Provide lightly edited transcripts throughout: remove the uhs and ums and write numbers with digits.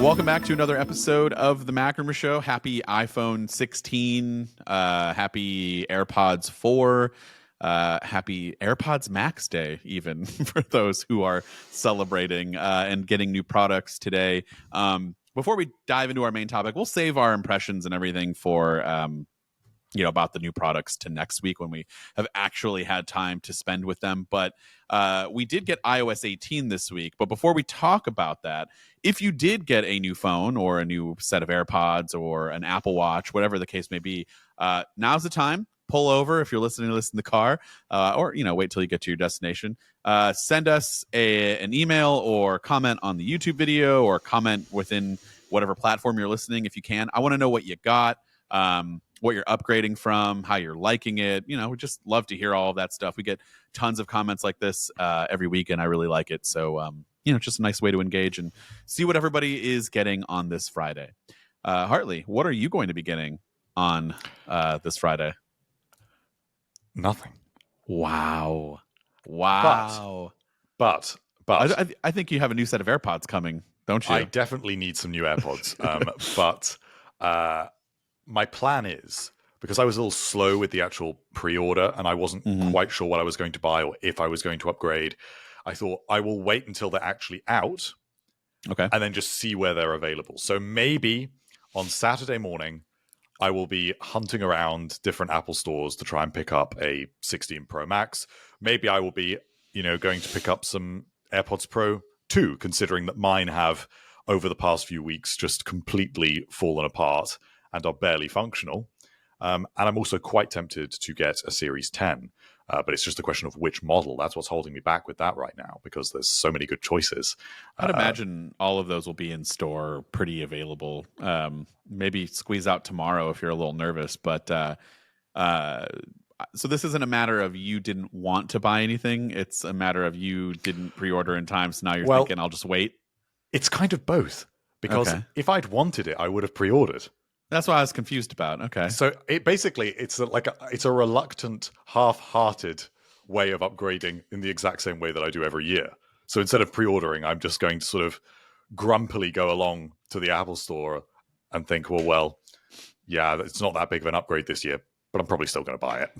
Welcome back to another episode of the MacRumors Show. Happy iPhone 16, happy AirPods 4, happy AirPods Max Day, even for those who are celebrating and getting new products today. Before we dive into our main topic, we'll save our impressions and everything for about the new products to next week when we have actually had time to spend with them. But we did get iOS 18 this week. But before we talk about that, if you did get a new phone or a new set of AirPods or an Apple Watch, whatever the case may be, now's the time. Pull over if you're listening to this in the car, or wait till you get to your destination. Send us an email or comment on the YouTube video or comment within whatever platform you're listening if you can. I want to know what you got. What you're upgrading from, how you're liking it. We just love to hear all of that stuff. We get tons of comments like this every week, and I really like it. So, it's just a nice way to engage and see what everybody is getting on this Friday. Hartley, what are you going to be getting on this Friday? Nothing. Wow. But I think you have a new set of AirPods coming, don't you? I definitely need some new AirPods. But my plan is, because I was a little slow with the actual pre-order and I wasn't quite sure what I was going to buy or if I was going to upgrade, I thought I will wait until they're actually out, okay, and then just see where they're available. So maybe on Saturday morning, I will be hunting around different Apple stores to try and pick up a 16 Pro Max. Maybe I will be, going to pick up some AirPods Pro 2, considering that mine have, over the past few weeks, just completely fallen apart and are barely functional. And I'm also quite tempted to get a Series 10, but it's just a question of which model. That's what's holding me back with that right now, because there's so many good choices. I'd imagine all of those will be in store, pretty available. Maybe squeeze out tomorrow if you're a little nervous. But so this isn't a matter of you didn't want to buy anything. It's a matter of you didn't pre-order in time, so now you're thinking, I'll just wait. It's kind of both, because if I'd wanted it, I would have pre-ordered. That's what I was confused about. Okay. So it's a reluctant, half-hearted way of upgrading in the exact same way that I do every year. So instead of pre-ordering, I'm just going to sort of grumpily go along to the Apple Store and think, yeah, it's not that big of an upgrade this year, but I'm probably still going to buy it.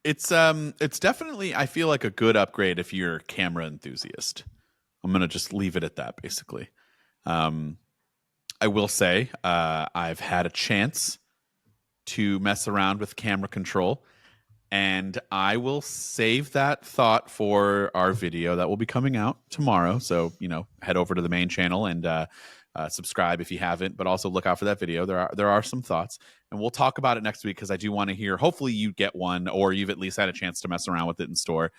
It's definitely, I feel like, a good upgrade if you're a camera enthusiast. I'm going to just leave it at that, basically. I will say I've had a chance to mess around with camera control, and I will save that thought for our video that will be coming out tomorrow. So, head over to the main channel and subscribe if you haven't, but also look out for that video. There are some thoughts, and we'll talk about it next week, because I do want to hear, hopefully you get one, or you've at least had a chance to mess around with it in store,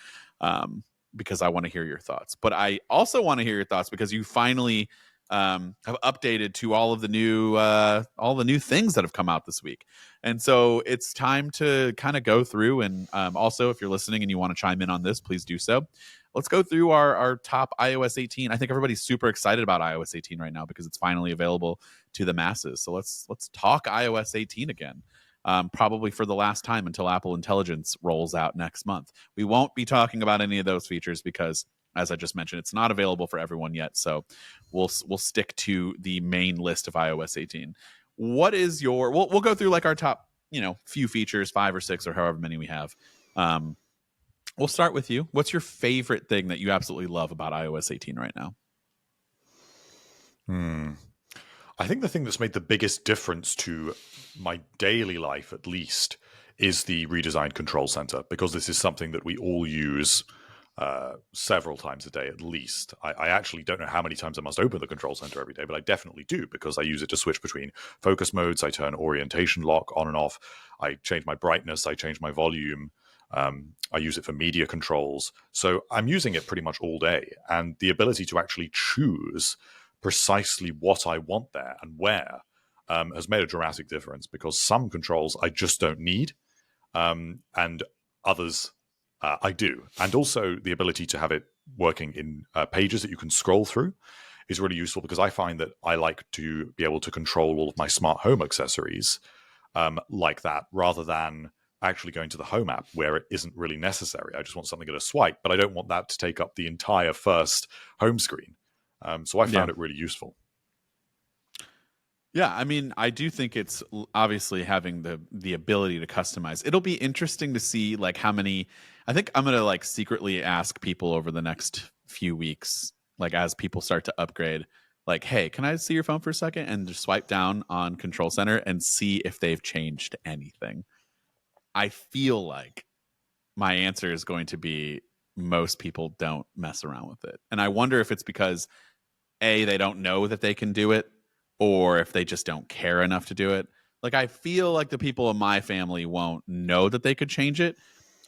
because I want to hear your thoughts. But I also want to hear your thoughts because you finally have updated to all the new things that have come out this week, and so it's time to kind of go through. And also, if you're listening and you want to chime in on this, please do so. Let's go through our top iOS 18. I think everybody's super excited about iOS 18 right now because it's finally available to the masses. So let's talk iOS 18 again. Probably for the last time until Apple Intelligence rolls out next month. We won't be talking about any of those features because, as I just mentioned, it's not available for everyone yet. So we'll stick to the main list of iOS 18. What is your? We'll go through like our top, few features, 5 or 6 or however many we have. We'll start with you. What's your favorite thing that you absolutely love about iOS 18 right now? I think the thing that's made the biggest difference to my daily life, at least, is the redesigned control center, because this is something that we all use several times a day at least. I actually don't know how many times I must open the control center every day, but I definitely do, because I use it to switch between focus modes. I turn orientation lock on and off. I change my brightness. I change my volume. I use it for media controls. So I'm using it pretty much all day. And the ability to actually choose precisely what I want there and where has made a dramatic difference, because some controls I just don't need, and others I do. And also the ability to have it working in pages that you can scroll through is really useful, because I find that I like to be able to control all of my smart home accessories like that, rather than actually going to the Home app where it isn't really necessary. I just want something at a swipe, but I don't want that to take up the entire first home screen. So I found it really useful. Yeah, I mean, I do think it's obviously having the ability to customize. It'll be interesting to see like how many. I think I'm gonna like secretly ask people over the next few weeks, like as people start to upgrade, like, hey, can I see your phone for a second and just swipe down on Control Center and see if they've changed anything. I feel like my answer is going to be most people don't mess around with it, and I wonder if it's because they don't know that they can do it, or if they just don't care enough to do it. Like, I feel like the people in my family won't know that they could change it,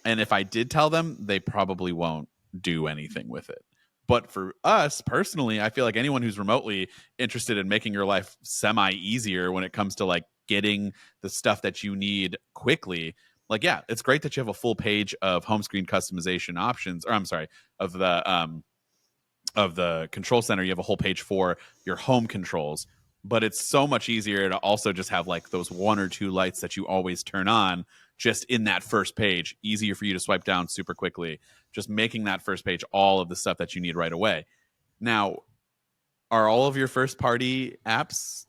and if I did tell them, they probably won't do anything with it. But for us personally, I feel like anyone who's remotely interested in making your life semi easier when it comes to like getting the stuff that you need quickly, like, yeah, it's great that you have a full page of home screen customization options, or I'm sorry, of the control center. You have a whole page for your home controls, but it's so much easier to also just have like those one or two lights that you always turn on just in that first page, easier for you to swipe down super quickly, just making that first page all of the stuff that you need right away. Now, are all of your first party apps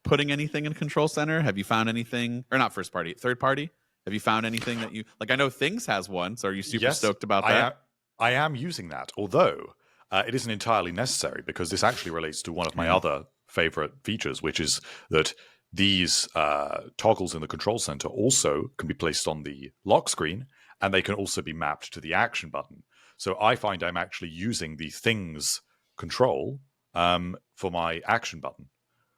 putting anything in control center? Have you found anything, or not first party, third party? Have you found anything that you like? I know Things has one, so are you super Yes, stoked about that? I am using that, although it isn't entirely necessary because this actually relates to one of my Yeah. other favorite features, which is that these toggles in the control center also can be placed on the lock screen, and they can also be mapped to the action button. So I find I'm actually using the Things control for my action button,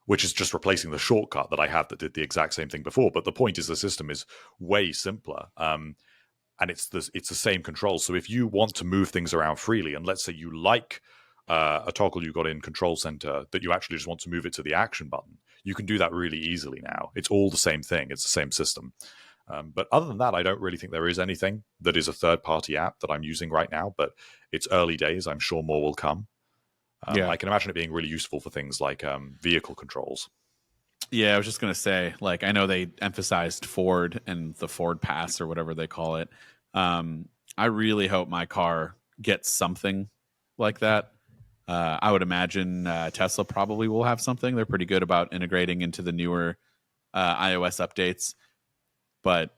which is just replacing the shortcut that I had that did the exact same thing before. But the point is the system is way simpler. And it's the same control. So if you want to move things around freely, and let's say you like a toggle you got in Control Center that you actually just want to move it to the action button, you can do that really easily now. It's all the same thing. It's the same system. But other than that, I don't really think there is anything that is a third-party app that I'm using right now. But it's early days. I'm sure more will come. Yeah. I can imagine it being really useful for things like vehicle controls. Yeah, I was just gonna say, like, I know they emphasized Ford and the Ford Pass or whatever they call it. I really hope my car gets something like that. I would imagine Tesla probably will have something. They're pretty good about integrating into the newer iOS updates. But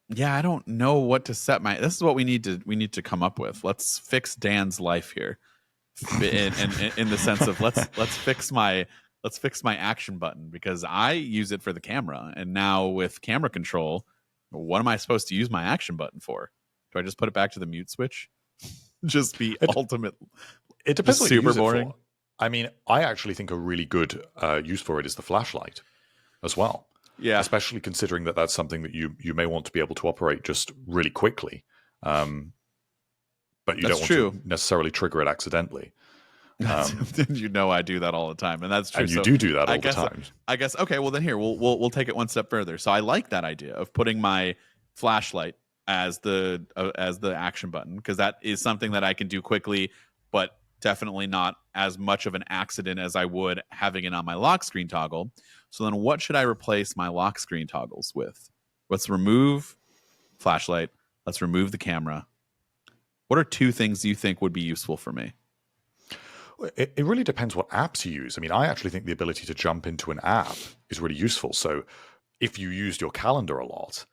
yeah, I don't know what to set my. This is what we need to come up with. Let's fix Dan's life here, in the sense of let's fix my action button, because I use it for the camera, and now with camera control, what am I supposed to use my action button for? Do I just put it back to the mute switch? Just be ultimate. It depends just what super you use boring. it for. I mean, I actually think a really good use for it is the flashlight as well. Yeah, Especially considering that that's something that you may want to be able to operate just really quickly, but you that's don't want true. to necessarily trigger it accidentally. You know, I do that all the time, and that's true. And you So do that I all the guess time. I guess okay. Well, then here we'll take it one step further. So I like that idea of putting my flashlight as the action button, because that is something that I can do quickly, but definitely not as much of an accident as I would having it on my lock screen toggle. So then, what should I replace my lock screen toggles with? Let's remove flashlight. Let's remove the camera. What are two things you think would be useful for me? It really depends what apps you use. I mean, I actually think the ability to jump into an app is really useful. So if you used your calendar a lot,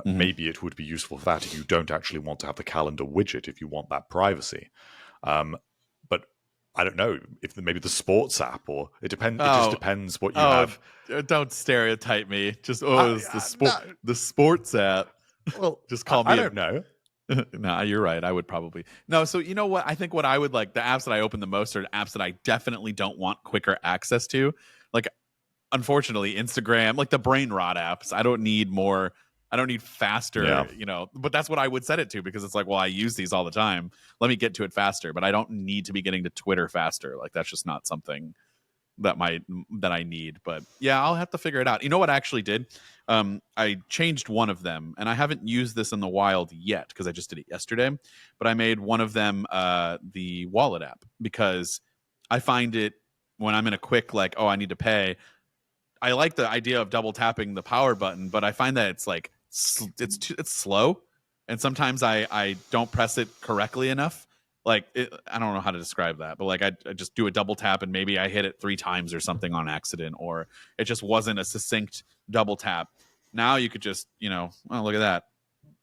maybe it would be useful for that if you don't actually want to have the calendar widget, if you want that privacy. But I don't know if maybe the sports app, or it depends. It just depends what you have. Don't stereotype me. Just it's the sports app. Well, Just call me. I don't know. No, you're right. I would probably no. So you know what? I think what I would like, the apps that I open the most are apps that I definitely don't want quicker access to. Like, unfortunately, Instagram, like the brain rot apps. I don't need more. I don't need faster. Yeah. You know, but that's what I would set it to, because it's like, well, I use these all the time. Let me get to it faster. But I don't need to be getting to Twitter faster. Like, that's just not something that I need. But yeah, I'll have to figure it out. You know what I actually did? I changed one of them, and I haven't used this in the wild yet because I just did it yesterday. But I made one of them the wallet app, because I find it when I'm in a quick, like, oh, I need to pay. I like the idea of double tapping the power button, but I find that it's like it's slow, and sometimes I don't press it correctly enough. like I don't know how to describe that, but like I just do a double tap and maybe I hit it 3 times or something on accident, or it just wasn't a succinct double tap. Now you could just, oh, look at that,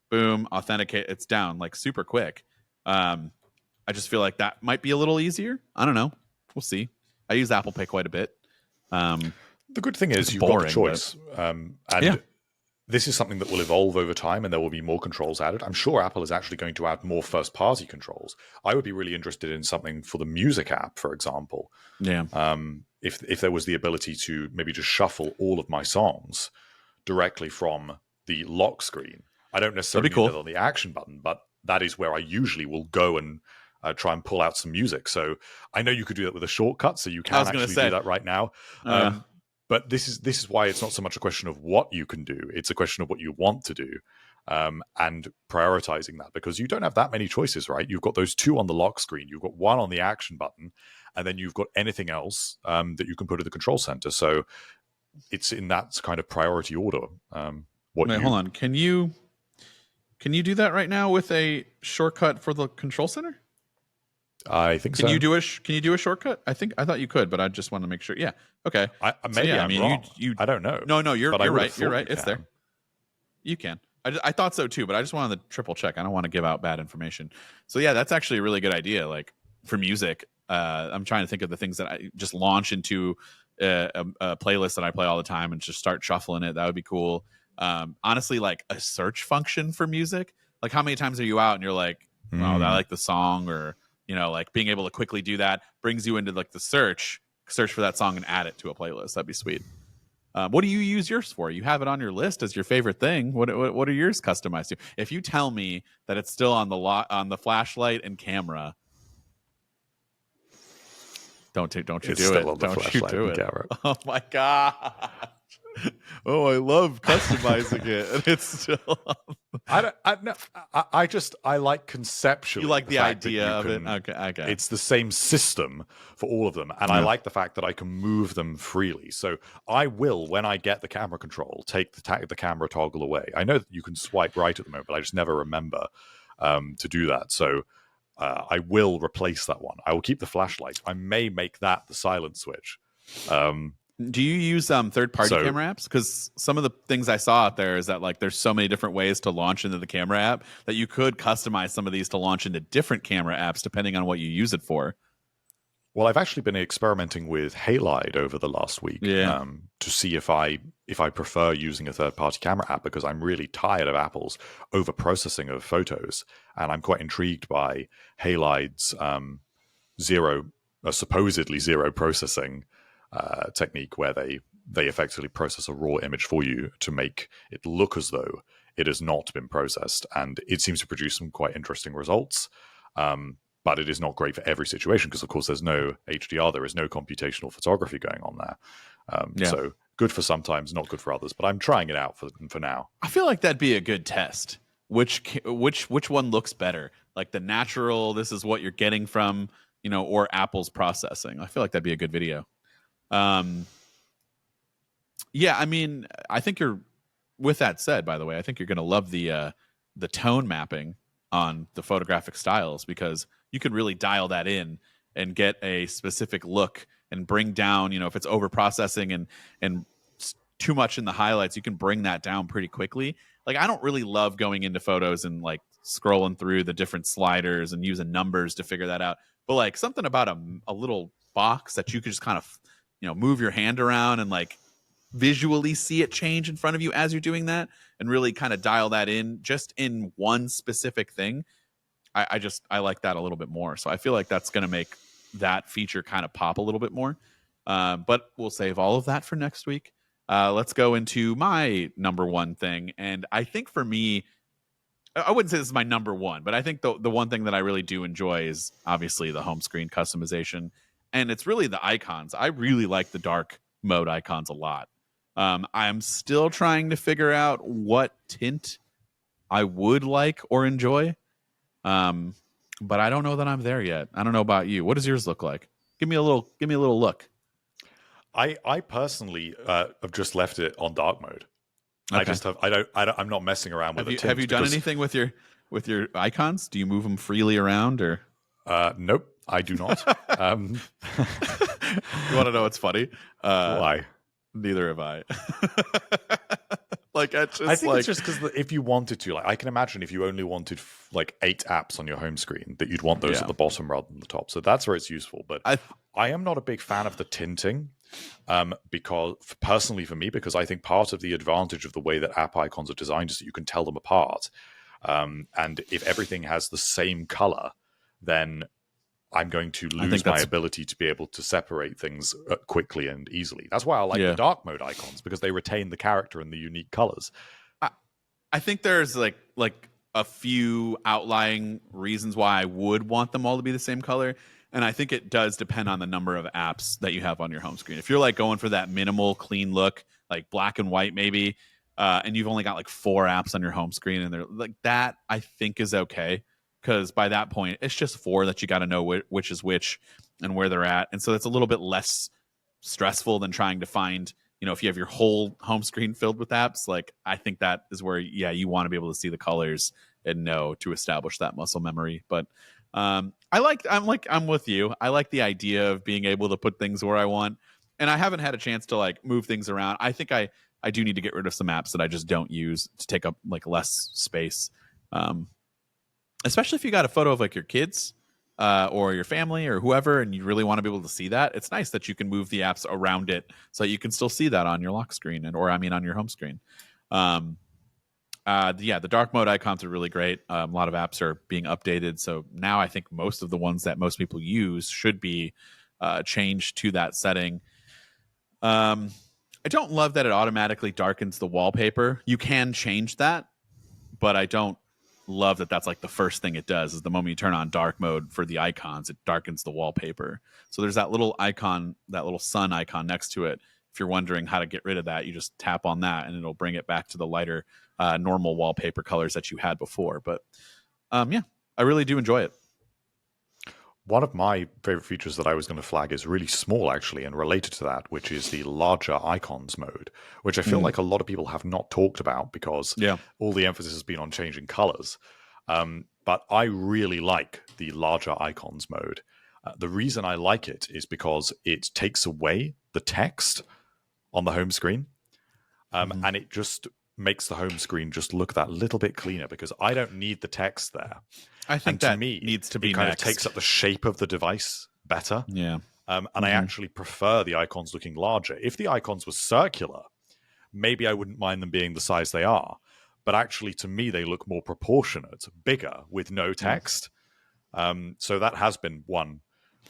boom, authenticate, it's down like super quick. I just feel like that might be a little easier. I don't know. We'll see. I use Apple Pay quite a bit. The good thing is you've boring, got the choice. And this is something that will evolve over time and there will be more controls added. I'm sure Apple is actually going to add more first-party controls. I would be really interested in something for the music app, for example. Yeah. If there was the ability to maybe just shuffle all of my songs directly from the lock screen. I don't necessarily need it on the action button, but that is where I usually will go and try and pull out some music. So I know you could do that with a shortcut, so you can actually do that right now. But this is why it's not so much a question of what you can do; it's a question of what you want to do, and prioritizing that, because you don't have that many choices, right? You've got those 2 on the lock screen, you've got 1 on the action button, and then you've got anything else that you can put in the control center. So it's in that kind of priority order. Wait, hold on. Can you do that right now with a shortcut for the control center? I think so. Can you do a shortcut? I thought you could, but I just want to make sure. Yeah. Okay. Maybe I'm wrong. I don't know. No, you're right. You're right. It's there. You can. I thought so too, but I just wanted to triple check. I don't want to give out bad information. So yeah, that's actually a really good idea. Like for music, I'm trying to think of the things that I just launch into a playlist that I play all the time and just start shuffling it. That would be cool. Honestly, like a search function for music. Like how many times are you out and you're like, oh, I like the song, or like being able to quickly do that brings you into like the search for that song and add it to a playlist. That'd be sweet. What do you use yours for? You have it on your list as your favorite thing. What are yours customized to? If you tell me that it's still on the flashlight and camera, don't you do it? Don't you do it? Oh my god. Oh, I love customizing it, and it's still. I like conceptually. You like the idea of it. Okay. It's the same system for all of them, and I like the fact that I can move them freely. So I will, when I get the camera control, take the camera toggle away. I know that you can swipe right at the moment, but I just never remember to do that. So I will replace that one. I will keep the flashlight. I may make that the silent switch. Do you use third-party camera apps? Because some of the things I saw out there is that like there's so many different ways to launch into the camera app that you could customize some of these to launch into different camera apps depending on what you use it for. Well, I've actually been experimenting with Halide over the last week to see if I prefer using a third-party camera app, because I'm really tired of Apple's over-processing of photos, and I'm quite intrigued by Halide's supposedly zero processing technique, where they effectively process a raw image for you to make it look as though it has not been processed, and it seems to produce some quite interesting results. But it is not great for every situation because, of course, there's no HDR, there is no computational photography going on there. So good for sometimes, not good for others. But I'm trying it out for now. I feel like that'd be a good test. Which one looks better? Like the natural, this is what you're getting from, or Apple's processing. I feel like that'd be a good video. Yeah, I mean, I think with that said, by the way, I think you're going to love the tone mapping on the photographic styles, because you can really dial that in and get a specific look and bring down, if it's over processing and too much in the highlights, you can bring that down pretty quickly. Like, I don't really love going into photos and like scrolling through the different sliders and using numbers to figure that out. But like something about a little box that you could just kind of, move your hand around and like visually see it change in front of you as you're doing that, and really kind of dial that in just in one specific thing. I like that a little bit more. So I feel like that's going to make that feature kind of pop a little bit more. But we'll save all of that for next week. Let's go into my number one thing. And I think for me, I wouldn't say this is my number one, but I think the one thing that I really do enjoy is obviously the home screen customization. And it's really the icons. I really like the dark mode icons a lot. I'm still trying to figure out what tint I would like or enjoy. But I don't know that I'm there yet. I don't know about you. What does yours look like? Give me a little look. I personally have just left it on dark mode. Okay. I'm not messing around with it. Have you done anything with your icons? Do you move them freely around, or? Nope, I do not. You want to know what's funny? Why? Neither have I. Like, I think it's just because if you wanted to, like, I can imagine if you only wanted like 8 apps on your home screen, that you'd want those at the bottom rather than the top. So that's where it's useful. But I am not a big fan of the tinting, because personally for me, because I think part of the advantage of the way that app icons are designed is that you can tell them apart. And if everything has the same color, then I'm going to lose my ability to be able to separate things quickly and easily. That's why I like the dark mode icons, because they retain the character and the unique colors. I think there's like a few outlying reasons why I would want them all to be the same color. And I think it does depend on the number of apps that you have on your home screen. If you're like going for that minimal, clean look, like black and white maybe, and you've only got like 4 apps on your home screen, and they're like that, I think is okay. Because by that point, it's just 4 that you got to know which is which and where they're at. And so it's a little bit less stressful than trying to find, if you have your whole home screen filled with apps. Like, I think that is where, you want to be able to see the colors and know to establish that muscle memory. But I'm with you. I like the idea of being able to put things where I want. And I haven't had a chance to like move things around. I think I do need to get rid of some apps that I just don't use to take up like less space. Especially if you got a photo of like your kids or your family or whoever, and you really want to be able to see that. It's nice that you can move the apps around it so you can still see that on your lock screen on your home screen. The dark mode icons are really great. A lot of apps are being updated. So now I think most of the ones that most people use should be changed to that setting. I don't love that it automatically darkens the wallpaper. You can change that, but I don't love that that's like the first thing it does is the moment you turn on dark mode for the icons, it darkens the wallpaper. So there's that little icon, that little sun icon next to it. If you're wondering how to get rid of that, you just tap on that and it'll bring it back to the lighter normal wallpaper colors that you had before. But I really do enjoy it. One of my favorite features that I was going to flag is really small, actually, and related to that, which is the larger icons mode, which I feel like a lot of people have not talked about because all the emphasis has been on changing colors. But I really like the larger icons mode. The reason I like it is because it takes away the text on the home screen, and it just makes the home screen just look that little bit cleaner because I don't need the text there. I think that needs to be it kind of takes up the shape of the device better. Yeah. And I actually prefer the icons looking larger. If the icons were circular, maybe I wouldn't mind them being the size they are. But actually, to me, they look more proportionate, bigger, with no text. So that has been one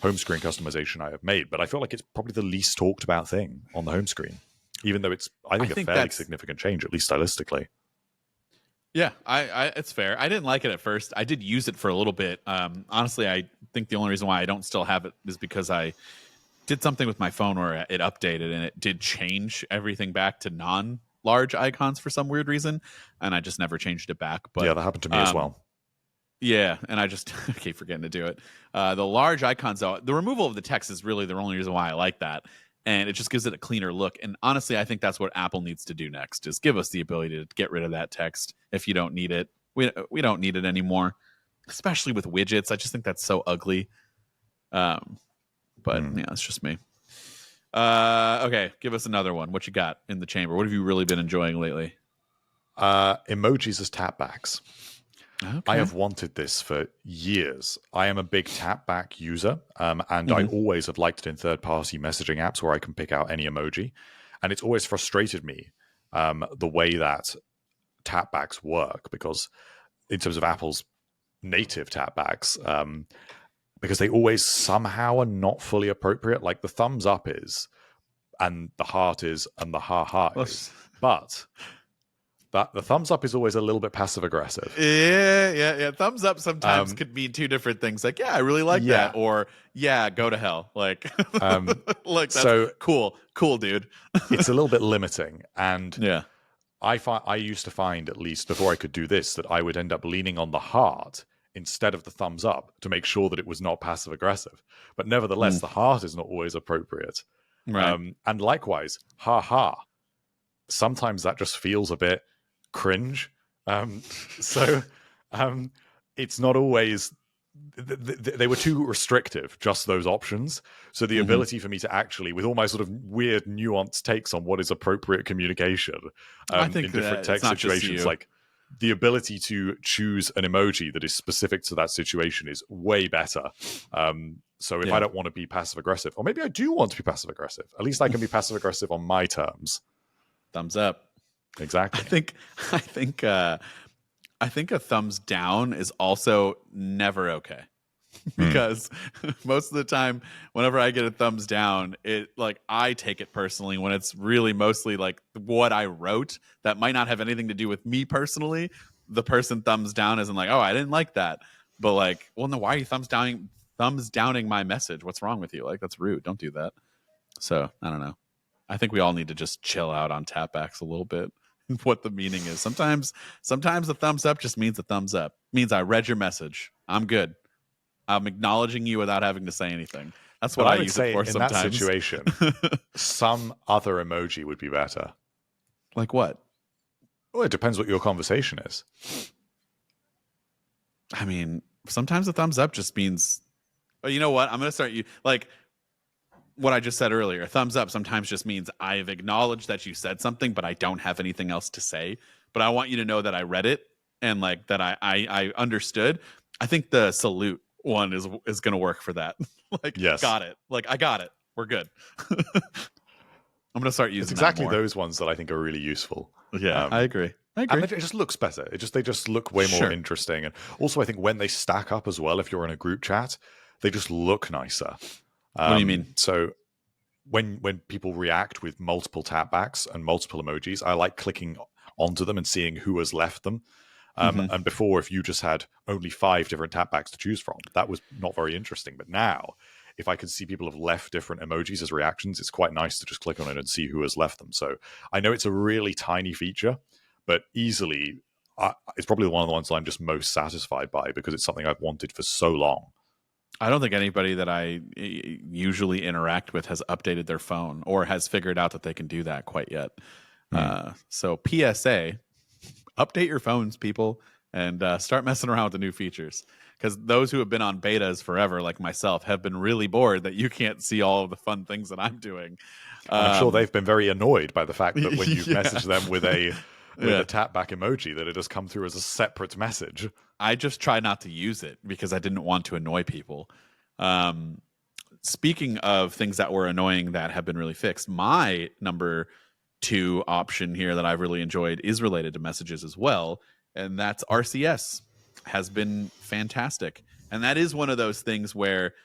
home screen customization I have made. But I feel like it's probably the least talked about thing on the home screen, even though it's, I think a fairly significant change, at least stylistically. Yeah, it's fair. I didn't like it at first. I did use it for a little bit. Honestly, I think the only reason why I don't still have it is because I did something with my phone where it updated and it did change everything back to non-large icons for some weird reason, and I just never changed it back. But yeah, that happened to me as well. Yeah, and I just keep forgetting to do it. The large icons, though, the removal of the text is really the only reason why I like that. And it just gives it a cleaner look. And honestly, I think that's what Apple needs to do next, is give us the ability to get rid of that text if you don't need it. We don't need it anymore, especially with widgets. I just think that's so ugly. But yeah, it's just me. Okay, give us another one. What you got in the chamber? What have you really been enjoying lately? Emojis as tapbacks. Okay. I have wanted this for years. I am a big tapback user, and I always have liked it in third-party messaging apps where I can pick out any emoji. And it's always frustrated me the way that tapbacks work, because in terms of Apple's native tapbacks, because they always somehow are not fully appropriate. Like the thumbs up is, and the heart is, and the ha-ha is. But the thumbs up is always a little bit passive aggressive. Yeah. Thumbs up sometimes could mean two different things. Like, yeah, I really like that, or yeah, go to hell. Like, like that's so cool, dude. It's a little bit limiting, and yeah, I used to find, at least before I could do this, that I would end up leaning on the heart instead of the thumbs up to make sure that it was not passive aggressive. But nevertheless, the heart is not always appropriate. Right. And likewise, ha. Sometimes that just feels a bit cringe. So it's not always they were too restrictive, just those options. So the ability for me to actually, with all my sort of weird nuanced takes on what is appropriate communication I think in different it's text not just situations, you. like the ability to choose an emoji that is specific to that situation is way better. So if I Yeah. don't want to be passive aggressive, or maybe I do want to be passive aggressive, at least I can be passive aggressive on my terms. Thumbs up. Exactly. I think I think a thumbs down is also never okay. Because most of the time whenever I get a thumbs down, it like I take it personally when it's really mostly like what I wrote that might not have anything to do with me personally. The person thumbs down isn't like, oh, I didn't like that. But like, well, no, why are you thumbs downing my message? What's wrong with you? Like, that's rude. Don't do that. So I don't know. I think we all need to just chill out on tapbacks a little bit. What the meaning is. Sometimes the thumbs up just means a thumbs up. It means I read your message. I'm good. I'm acknowledging you without having to say anything. That's what But I I would use it say for in that sometimes. situation, some other emoji would be better. Like what? Well, it depends what your conversation is. I mean, sometimes a thumbs up just means, oh, you know what? I'm going to start you like what I just said earlier. A thumbs up sometimes just means I've acknowledged that you said something, but I don't have anything else to say. But I want you to know that I read it and like that I understood. I think the salute one is going to work for that. Like, Yes. got it. Like, I got it. We're good. I'm going to start using It's exactly that more. those ones that I think are really useful. Yeah, I agree. And it just looks better. They just look way more interesting. And also, I think when they stack up as well, if you're in a group chat, they just look nicer. What do you mean? So when people react with multiple tapbacks and multiple emojis, I like clicking onto them and seeing who has left them. And before, if you just had only 5 different tapbacks to choose from, that was not very interesting. But now, if I can see people have left different emojis as reactions, it's quite nice to just click on it and see who has left them. So I know it's a really tiny feature, but easily, it's probably one of the ones I'm just most satisfied by because it's something I've wanted for so long. I don't think anybody that I usually interact with has updated their phone or has figured out that they can do that quite yet. So PSA, update your phones, people, and start messing around with the new features. Because those who have been on betas forever, like myself, have been really bored that you can't see all of the fun things that I'm doing. And I'm sure they've been very annoyed by the fact that when you've messaged them with a tapback emoji, that it has come through as a separate message. I just try not to use it because I didn't want to annoy people. Speaking of things that were annoying that have been really fixed, my number 2 option here that I've really enjoyed is related to messages as well, and that's RCS. Has been fantastic. And that is one of those things where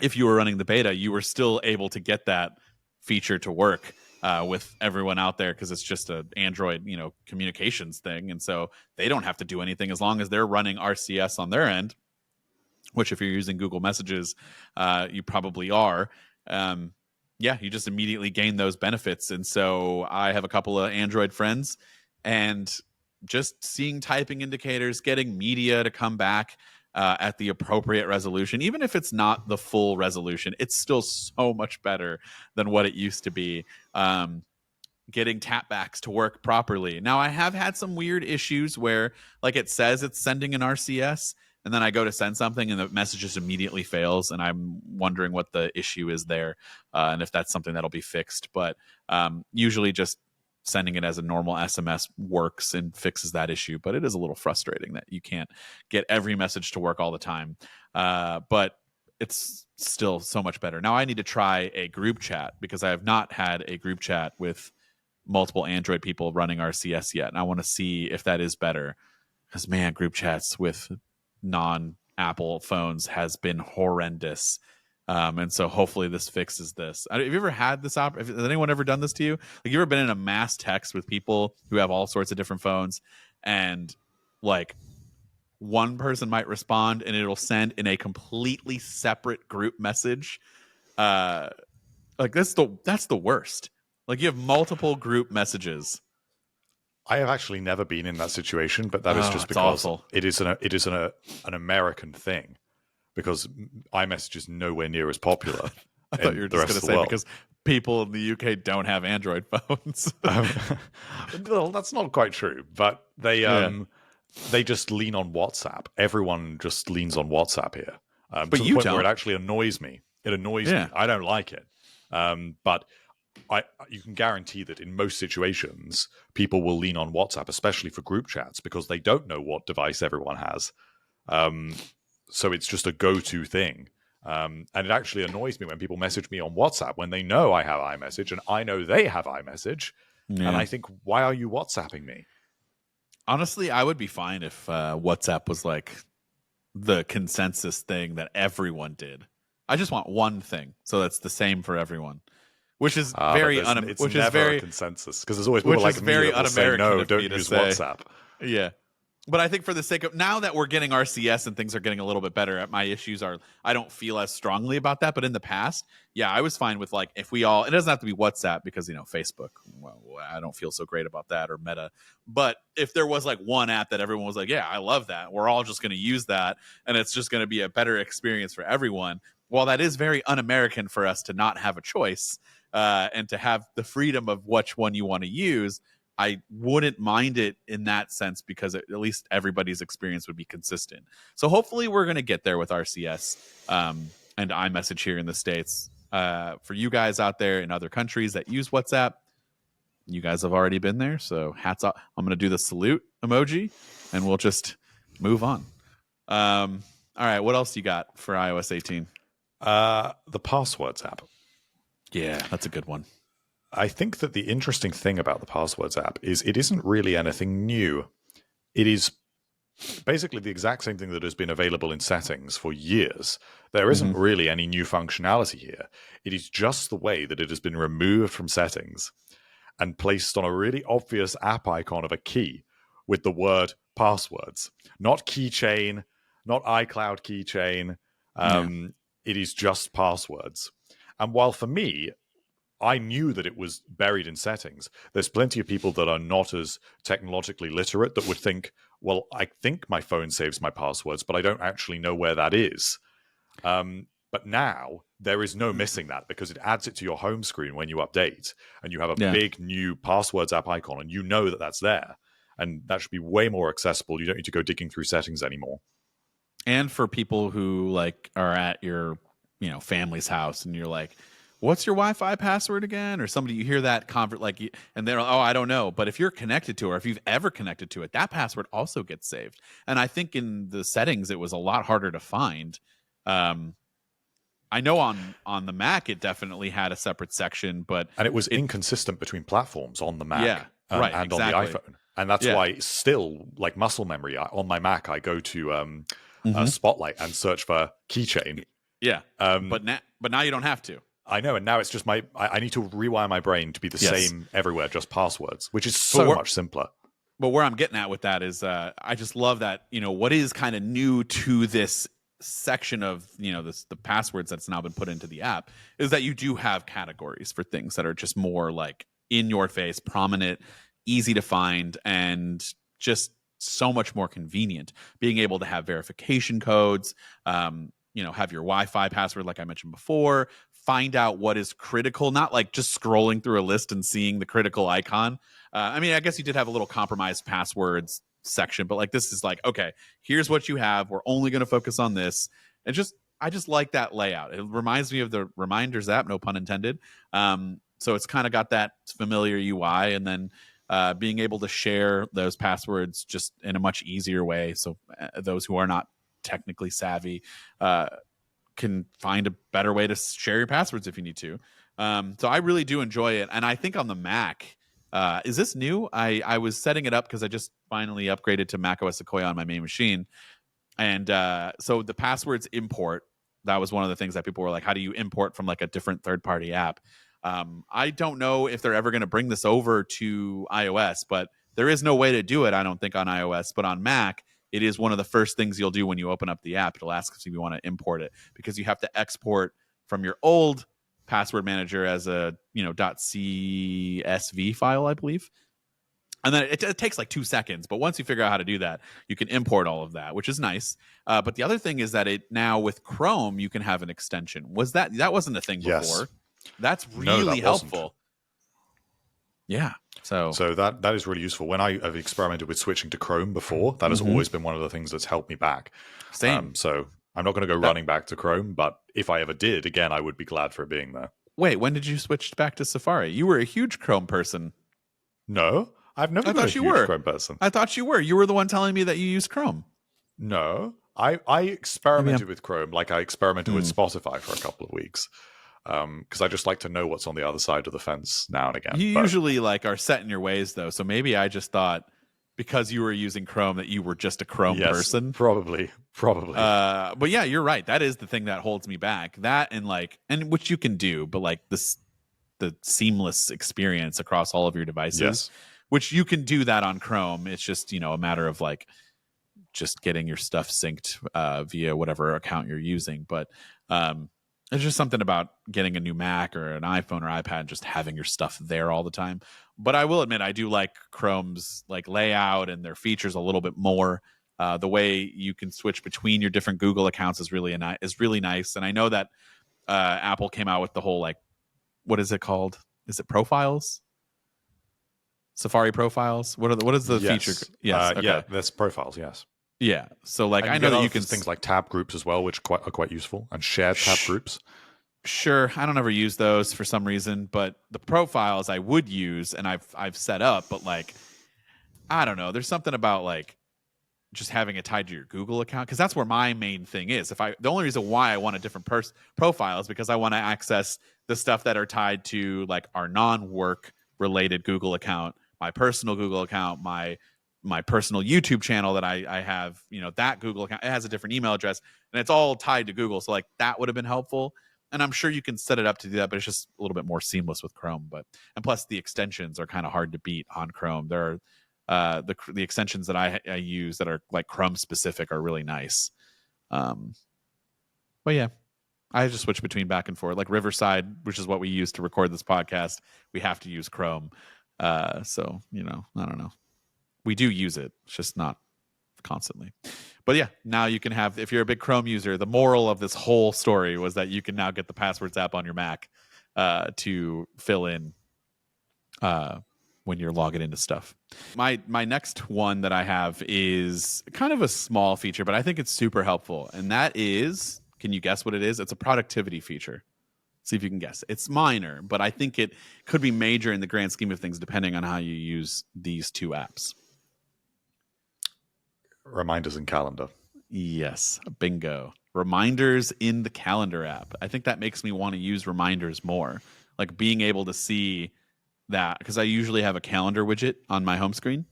if you were running the beta, you were still able to get that feature to work with everyone out there because it's just an Android, communications thing. And so they don't have to do anything as long as they're running RCS on their end, which if you're using Google Messages, you probably are. You just immediately gain those benefits. And so I have a couple of Android friends, and just seeing typing indicators, getting media to come back at the appropriate resolution, even if it's not the full resolution, it's still so much better than what it used to be. Getting tapbacks to work properly. Now, I have had some weird issues where, like, it says it's sending an RCS, and then I go to send something, and the message just immediately fails, and I'm wondering what the issue is there, and if that's something that'll be fixed. But usually just sending it as a normal SMS works and fixes that issue, but it is a little frustrating that you can't get every message to work all the time. But it's still so much better. Now I need to try a group chat because I have not had a group chat with multiple Android people running RCS yet, and I want to see if that is better. Because man, group chats with non-Apple phones has been horrendous. And so hopefully this fixes this. Have you ever had this has anyone ever done this to you? Like, you ever been in a mass text with people who have all sorts of different phones, and like one person might respond and it'll send in a completely separate group message? Like that's the worst. Like, you have multiple group messages. I have actually never been in that situation, but that is just because awful. it is an American thing. Because iMessage is nowhere near as popular. I thought you were just going to say because people in the UK don't have Android phones. Well, that's not quite true, but they they just lean on WhatsApp. Everyone just leans on WhatsApp here, But to the you point where don't. it actually annoys me. It annoys Yeah. me. I don't like it. But you can guarantee that in most situations, people will lean on WhatsApp, especially for group chats, because they don't know what device everyone has. So it's just a go-to thing. And it actually annoys me when people message me on WhatsApp when they know I have iMessage and I know they have iMessage. And Yeah. I think, why are you WhatsApping me? Honestly, I would be fine if WhatsApp was like the consensus thing that everyone did. I just want one thing, so that's the same for everyone, which is But very it's never a consensus, because there's always people which like is me very that will say, un-American no, of me don't to use say. WhatsApp. Yeah. But I think for the sake of now that we're getting RCS and things are getting a little bit better, my issues are I don't feel as strongly about that. But in the past, yeah, I was fine with like if we all it doesn't have to be WhatsApp because Facebook, well, I don't feel so great about that, or Meta. But if there was like one app that everyone was like, yeah, I love that, we're all just going to use that, and it's just going to be a better experience for everyone. While that is very un-American for us to not have a choice and to have the freedom of which one you want to use, I wouldn't mind it in that sense because at least everybody's experience would be consistent. So hopefully we're going to get there with RCS and iMessage here in the States. For you guys out there in other countries that use WhatsApp, you guys have already been there. So hats off. I'm going to do the salute emoji and we'll just move on. All right. What else you got for iOS 18? The Passwords app. Yeah, that's a good one. I think that the interesting thing about the Passwords app is it isn't really anything new. It is basically the exact same thing that has been available in settings for years. There isn't really any new functionality here. It is just the way that it has been removed from settings and placed on a really obvious app icon of a key with the word passwords. Not keychain, not iCloud keychain. It is just passwords. And while for me, I knew that it was buried in settings, there's plenty of people that are not as technologically literate that would think, well, I think my phone saves my passwords, but I don't actually know where that is. But now there is no missing that because it adds it to your home screen when you update and you have a big new passwords app icon and you know that that's there. And that should be way more accessible. You don't need to go digging through settings anymore. And for people who like are at your, family's house and you're like, what's your Wi-Fi password again? Or somebody you hear that convert and they're I don't know. But if you're connected to it, or if you've ever connected to it, that password also gets saved. And I think in the settings it was a lot harder to find. I know on the Mac it definitely had a separate section, and it was inconsistent between platforms on the Mac and exactly. on the iPhone. And that's why still, like muscle memory, on my Mac, I go to Spotlight and search for keychain. Yeah, but now you don't have to. I know, and now it's just I need to rewire my brain to be the same everywhere, just passwords, which is so much simpler. But where I'm getting at with that is I just love that, what is kind of new to this section of, the passwords that's now been put into the app is that you do have categories for things that are just more like in your face, prominent, easy to find, and just so much more convenient. Being able to have verification codes, have your Wi-Fi password, like I mentioned before, find out what is critical, not like just scrolling through a list and seeing the critical icon. I guess you did have a little compromised passwords section, but like this is like, okay, here's what you have. We're only going to focus on this. And I just like that layout. It reminds me of the Reminders app, no pun intended. So it's kind of got that familiar UI, and then being able to share those passwords just in a much easier way. So those who are not technically savvy can find a better way to share your passwords if you need to. So I really do enjoy it. And I think on the Mac, is this new? I was setting it up because I just finally upgraded to macOS Sequoia on my main machine. And so the passwords import, that was one of the things that people were like, how do you import from like a different third-party app? I don't know if they're ever going to bring this over to iOS, but there is no way to do it, I don't think, on iOS. But on Mac, it is one of the first things you'll do when you open up the app. It'll ask if you want to import it because you have to export from your old password manager as a .csv file, I believe. And then it takes like 2 seconds. But once you figure out how to do that, you can import all of that, which is nice. But the other thing is that it now with Chrome, you can have an extension. That wasn't a thing before? That's really helpful. Yeah. So So that is really useful. When I have experimented with switching to Chrome before, that has always been one of the things that's helped me back. same. So I'm not going to go running back to Chrome, but if I ever did, again, I would be glad for it being there. Wait, when did you switch back to Safari? You were a huge Chrome person. No, I've never I been a thought you huge were. Chrome person. I thought you were. You were the one telling me that you use Chrome. No, I experimented with Chrome like I experimented with Spotify for a couple of weeks. Because I just like to know what's on the other side of the fence now and again. You usually like are set in your ways though, so maybe I just thought because you were using Chrome that you were just a Chrome person. Probably. But yeah, you're right. That is the thing that holds me back. That and which you can do, but like the seamless experience across all of your devices, which you can do that on Chrome. It's just a matter of like just getting your stuff synced via whatever account you're using, but it's just something about getting a new Mac or an iPhone or iPad, just having your stuff there all the time. But I will admit, I do like Chrome's like layout and their features a little bit more. The way you can switch between your different Google accounts is really nice. And I know that Apple came out with the whole like, what is it called? Is it profiles? Safari profiles? What is the feature? Yes, okay. Yeah, that's profiles. Yes. Yeah. So like, and I know that you can things like tab groups as well, which are quite useful, and shared tab groups. Sure, I don't ever use those for some reason, but the profiles I would use and I've set up, but like I don't know, there's something about like just having it tied to your Google account because that's where my main thing is. The only reason why I want a different profile is because I want to access the stuff that are tied to like our non-work related Google account, my personal Google account, my personal YouTube channel that I have, that Google account, it has a different email address and it's all tied to Google. So like that would have been helpful. And I'm sure you can set it up to do that, but it's just a little bit more seamless with Chrome. And plus the extensions are kind of hard to beat on Chrome. There are the extensions that I use that are like Chrome specific are really nice. But yeah, I just switch between back and forth. Like Riverside, which is what we use to record this podcast, we have to use Chrome. So I don't know. We do use it. It's just not constantly. But yeah, now you can have, if you're a big Chrome user, the moral of this whole story was that you can now get the Passwords app on your Mac to fill in when you're logging into stuff. My next one that I have is kind of a small feature, but I think it's super helpful. And that is, can you guess what it is? It's a productivity feature. See if you can guess. It's minor, but I think it could be major in the grand scheme of things depending on how you use these two apps. Reminders and calendar. Yes, bingo. Reminders in the calendar app. I think that makes me want to use reminders more. Like being able to see that, because I usually have a calendar widget on my home screen.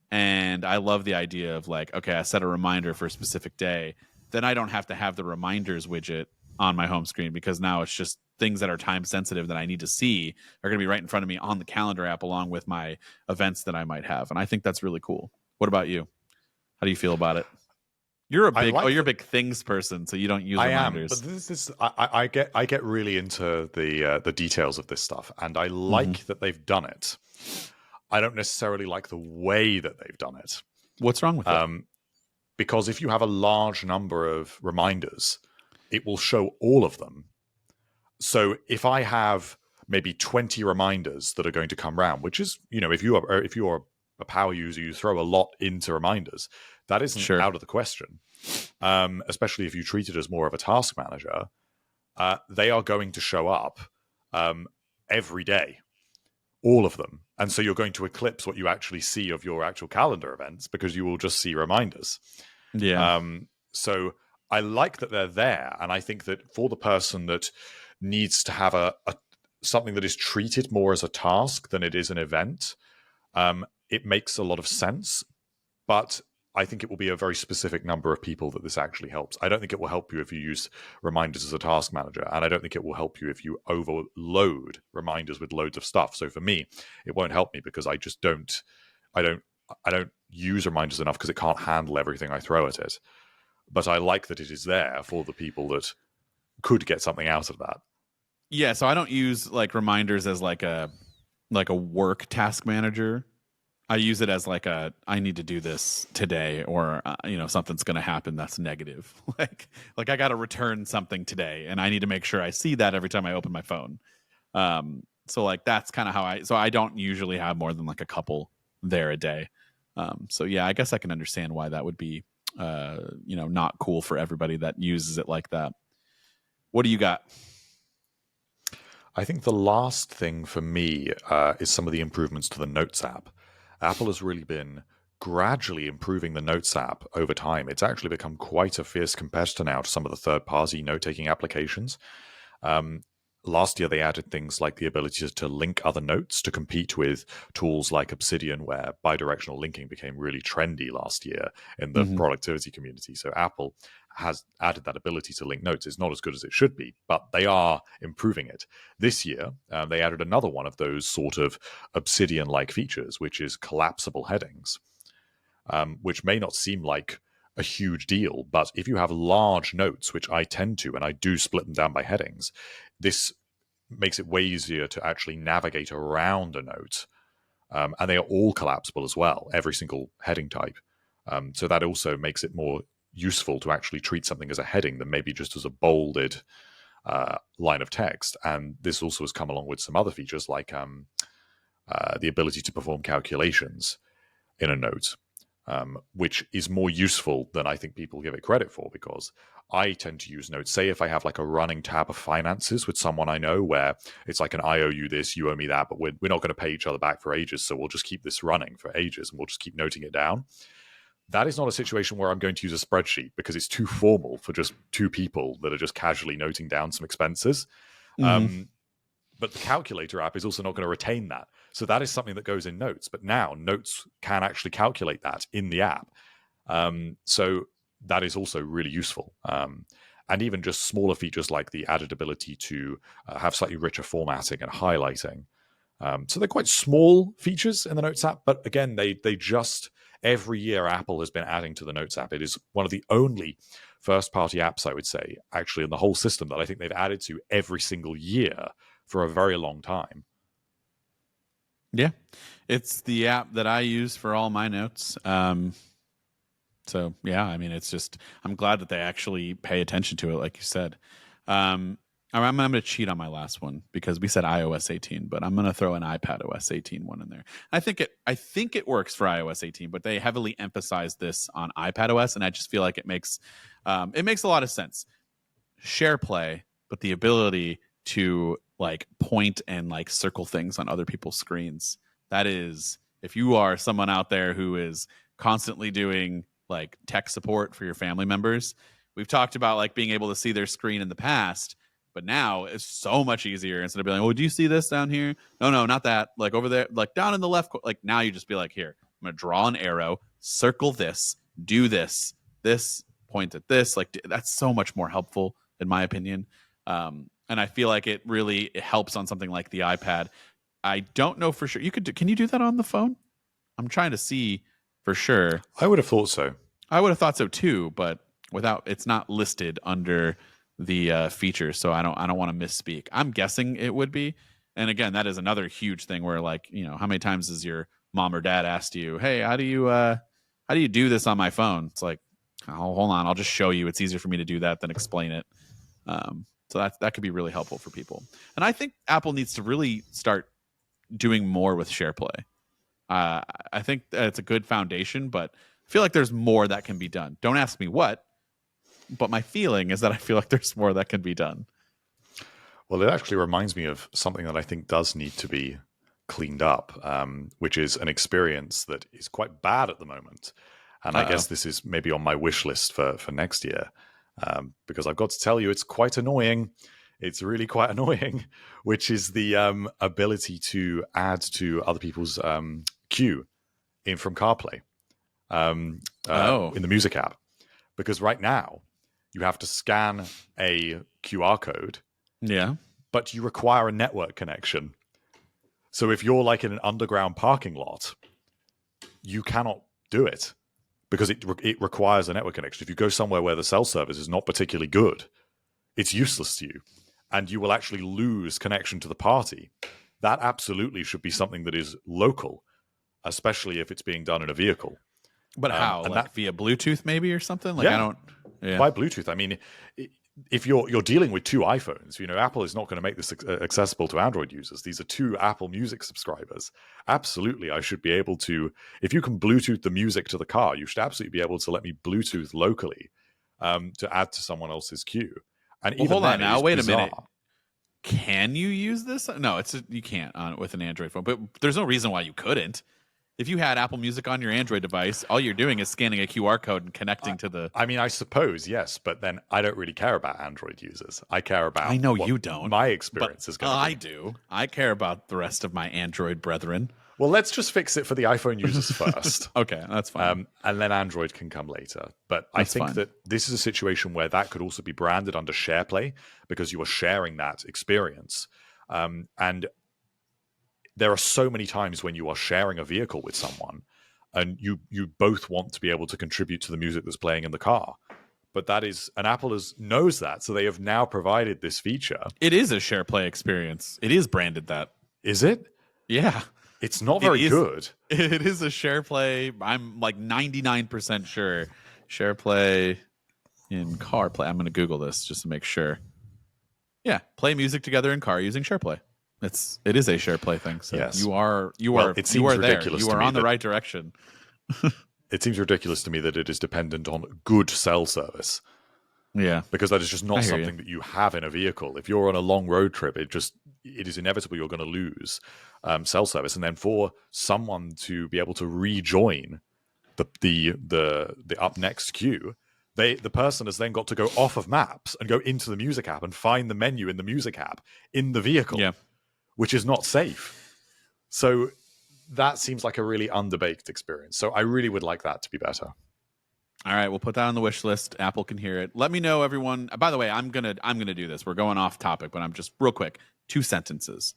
And I love the idea of like, okay, I set a reminder for a specific day. Then I don't have to have the reminders widget on my home screen because now it's just things that are time sensitive that I need to see are going to be right in front of me on the calendar app along with my events that I might have. And I think that's really cool. What about you? How do you feel about it? You're a big things person, so you don't use reminders. But this is I get really into the details of this stuff, and I like that they've done it. I don't necessarily like the way that they've done it. What's wrong with it? Because if you have a large number of reminders, it will show all of them. So if I have maybe 20 reminders that are going to come round, which is, if you're a power user, you throw a lot into reminders. That isn't out of the question, especially if you treat it as more of a task manager. They are going to show up every day, all of them. And so you're going to eclipse what you actually see of your actual calendar events because you will just see reminders. Yeah. So I like that they're there. And I think that for the person that needs to have a something that is treated more as a task than it is an event, it makes a lot of sense. But I think it will be a very specific number of people that this actually helps. I don't think it will help you if you use reminders as a task manager, and I don't think it will help you if you overload reminders with loads of stuff. So for me, it won't help me because I just don't use reminders enough because it can't handle everything I throw at it. But I like that it is there for the people that could get something out of that. Yeah, so I don't use like reminders as like a work task manager. I use it as like I need to do this today, or something's going to happen that's negative. like I got to return something today, and I need to make sure I see that every time I open my phone. So like that's kind of how I don't usually have more than like a couple there a day. So yeah, I guess I can understand why that would be not cool for everybody that uses it like that. What do you got? I think the last thing for me is some of the improvements to the Notes app. Apple has really been gradually improving the Notes app over time. It's actually become quite a fierce competitor now to some of the third-party note-taking applications. Last year, they added things like the ability to link other notes to compete with tools like Obsidian, where bidirectional linking became really trendy last year in the productivity community. So Apple has added that ability to link notes. It's not as good as it should be, but they are improving it. This year, they added another one of those sort of Obsidian-like features, which is collapsible headings, which may not seem like a huge deal, but if you have large notes, which I tend to, and I do split them down by headings, this makes it way easier to actually navigate around a note. And they are all collapsible as well, every single heading type. So that also makes it more useful to actually treat something as a heading than maybe just as a bolded line of text. And this also has come along with some other features like the ability to perform calculations in a note. Which is more useful than I think people give it credit for, because I tend to use notes. Say if I have like a running tab of finances with someone I know where it's like I owe you this, you owe me that, but we're not going to pay each other back for ages, so we'll just keep this running for ages and we'll just keep noting it down. That is not a situation where I'm going to use a spreadsheet because it's too formal for just two people that are just casually noting down some expenses. But the calculator app is also not going to retain that. So that is something that goes in Notes. But now Notes can actually calculate that in the app. So that is also really useful. And even just smaller features like the added ability to have slightly richer formatting and highlighting. So they're quite small features in the Notes app. But again, they just, every year Apple has been adding to the Notes app. It is one of the only first-party apps, I would say, actually in the whole system that I think they've added to every single year for a very long time. Yeah, it's the app that I use for all my notes. So yeah, I mean, it's just, I'm glad that they actually pay attention to it, like you said. I'm going to cheat on my last one because we said iOS 18, but I'm going to throw an iPadOS 18 one in there. I think it works for iOS 18, but they heavily emphasize this on iPadOS, and I just feel like it makes a lot of sense. SharePlay, but the ability to like point and like circle things on other people's screens. That is, if you are someone out there who is constantly doing like tech support for your family members, we've talked about like being able to see their screen in the past, but now it's so much easier. Instead of being like, oh, do you see this down here? No, not that. Like over there, like down in the left, like now you just be like, here, I'm going to draw an arrow, circle this, do this, point at this. Like that's so much more helpful in my opinion. And I feel like it helps on something like the iPad. I don't know for sure. Can you do that on the phone? I'm trying to see for sure. I would have thought so. I would have thought so too, but it's not listed under the features, so I don't want to misspeak. I'm guessing it would be. And again, that is another huge thing where like, how many times has your mom or dad asked you, hey, how do you do this on my phone? It's like, oh, hold on, I'll just show you. It's easier for me to do that than explain it. So that could be really helpful for people. And I think Apple needs to really start doing more with SharePlay. I think it's a good foundation, but I feel like there's more that can be done. Don't ask me what, but my feeling is that I feel like there's more that can be done. Well, it actually reminds me of something that I think does need to be cleaned up, which is an experience that is quite bad at the moment. And I guess this is maybe on my wish list for next year. Because I've got to tell you, it's quite annoying. It's really quite annoying, which is the ability to add to other people's queue from CarPlay in the music app. Because right now, you have to scan a QR code. Yeah. But you require a network connection. So if you're like in an underground parking lot, you cannot do it. Because it requires a network connection. If you go somewhere where the cell service is not particularly good, it's useless to you. And you will actually lose connection to the party. That absolutely should be something that is local, especially if it's being done in a vehicle. But how? Like via Bluetooth maybe or something? Like yeah, I don't... Yeah. By Bluetooth. I mean, if you're dealing with two iPhones, Apple is not going to make this accessible to Android users. These are two Apple Music subscribers. Absolutely, I should be able to. If you can Bluetooth the music to the car, you should absolutely be able to let me Bluetooth locally to add to someone else's queue. And Well, even hold on then, now. Wait bizarre. a minute. Can you use this? No, you can't with an Android phone. But there's no reason why you couldn't. If you had Apple Music on your Android device, all you're doing is scanning a QR code and connecting to the. I mean, I suppose, yes, but then I don't really care about Android users. I care about. I know you don't. My experience is going to be. I do. I care about the rest of my Android brethren. Well, let's just fix it for the iPhone users first. Okay, that's fine. And then Android can come later. But I think that this is a situation where that could also be branded under SharePlay because you are sharing that experience. And there are so many times when you are sharing a vehicle with someone and you both want to be able to contribute to the music that's playing in the car. But that is, and Apple knows that, so they have now provided this feature. It is a SharePlay experience. It is branded that. Is it? Yeah. It's not very good. It is a SharePlay. I'm like 99% sure. SharePlay in CarPlay. I'm going to Google this just to make sure. Yeah, play music together in car using SharePlay. It is a SharePlay thing. So yes. you are it seems ridiculous. You are on the right direction. It seems ridiculous to me that it is dependent on good cell service. Yeah, because that is just not something that you have in a vehicle. If you're on a long road trip, it is inevitable you're going to lose cell service, and then for someone to be able to rejoin the up next queue, the person has then got to go off of Maps and go into the Music app and find the menu in the Music app in the vehicle. Yeah. Which is not safe. So that seems like a really underbaked experience. So I really would like that to be better. All right, we'll put that on the wish list. Apple can hear it. Let me know, everyone. By the way, I'm gonna do this. We're going off topic, but I'm just real quick. 2 sentences.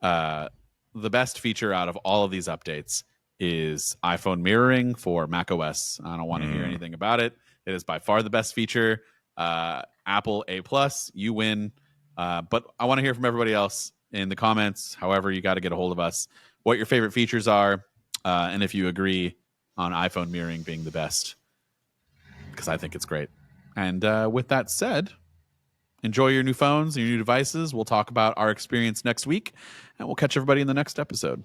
The best feature out of all of these updates is iPhone mirroring for macOS. I don't want to hear anything about it. It is by far the best feature. Apple A+, you win. But I want to hear from everybody else in the comments. However, you got to get a hold of us. What your favorite features are, and if you agree on iPhone mirroring being the best, because I think it's great. And with that said, enjoy your new phones and your new devices. We'll talk about our experience next week, and we'll catch everybody in the next episode.